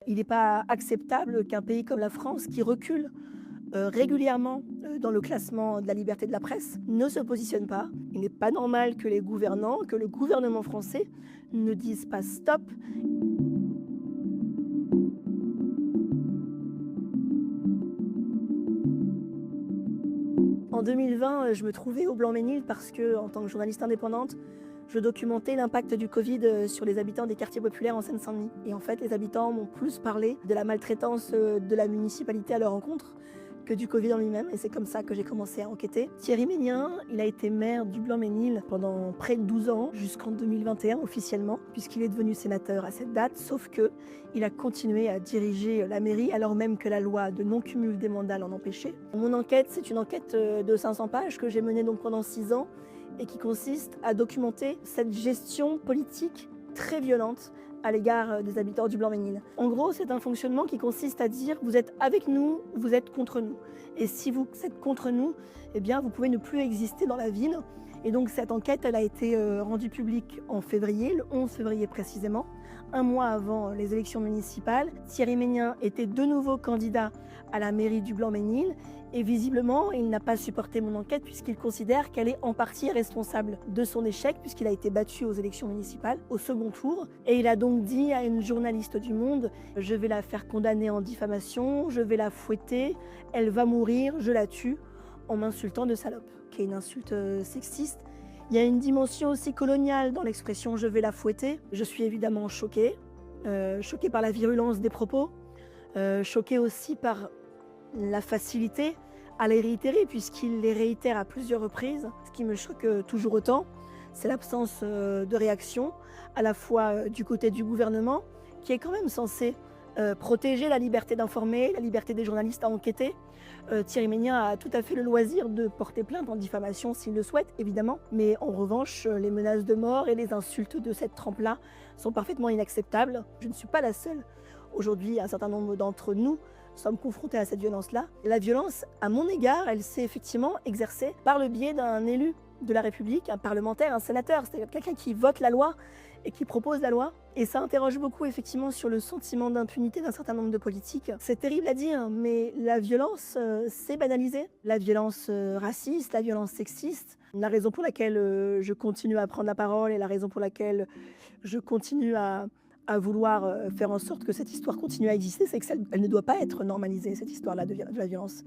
Il n'est pas acceptable qu'un pays comme la France, qui recule régulièrement dans le classement de la liberté de la presse, ne se positionne pas. Il n'est pas normal que les gouvernants, que le gouvernement français ne dise pas stop. En 2020, je me trouvais au Blanc-Mesnil parce que, en tant que journaliste indépendante, je documentais l'impact du Covid sur les habitants des quartiers populaires en Seine-Saint-Denis. Et en fait, les habitants m'ont plus parlé de la maltraitance de la municipalité à leur encontre que du Covid en lui-même. Et c'est comme ça que j'ai commencé à enquêter. Thierry Mégnien, il a été maire du Blanc-Mesnil pendant près de 12 ans, jusqu'en 2021 officiellement, puisqu'il est devenu sénateur à cette date, sauf que il a continué à diriger la mairie alors même que la loi de non-cumul des mandats l'en empêchait. Mon enquête, c'est une enquête de 500 pages que j'ai menée donc pendant 6 ans et qui consiste à documenter cette gestion politique très violente à l'égard des habitants du Blanc-Mesnil. En gros, c'est un fonctionnement qui consiste à dire vous êtes avec nous, vous êtes contre nous. Et si vous êtes contre nous, eh bien vous pouvez ne plus exister dans la ville. Et donc cette enquête, elle a été rendue publique en février, le 11 février précisément, un mois avant les élections municipales. Thierry Mégnien était de nouveau candidat à la mairie du Blanc-Mesnil et visiblement, il n'a pas supporté mon enquête puisqu'il considère qu'elle est en partie responsable de son échec puisqu'il a été battu aux élections municipales au second tour. Et il a donc dit à une journaliste du Monde « Je vais la faire condamner en diffamation, je vais la fouetter, elle va mourir, je la tue » en m'insultant de salope, qui est une insulte sexiste. Il y a une dimension aussi coloniale dans l'expression « je vais la fouetter ». Je suis évidemment choquée, choquée par la virulence des propos, choquée aussi par la facilité à les réitérer, puisqu'il les réitère à plusieurs reprises. Ce qui me choque toujours autant, c'est l'absence de réaction, à la fois du côté du gouvernement, qui est quand même censé protéger la liberté d'informer, la liberté des journalistes à enquêter. Thierry Mégnien a tout à fait le loisir de porter plainte en diffamation s'il le souhaite, évidemment. Mais en revanche, les menaces de mort et les insultes de cette trempe-là sont parfaitement inacceptables. Je ne suis pas la seule. Aujourd'hui, un certain nombre d'entre nous sommes confrontés à cette violence-là. La violence, à mon égard, elle s'est effectivement exercée par le biais d'un élu de la République, un parlementaire, un sénateur, c'est-à-dire quelqu'un qui vote la loi et qui propose la loi. Et ça interroge beaucoup effectivement sur le sentiment d'impunité d'un certain nombre de politiques. C'est terrible à dire, mais la violence s'est banalisée. La violence raciste, la violence sexiste. La raison pour laquelle je continue à prendre la parole et la raison pour laquelle je continue à vouloir faire en sorte que cette histoire continue à exister, c'est qu'elle ne doit pas être normalisée, cette histoire-là de la violence.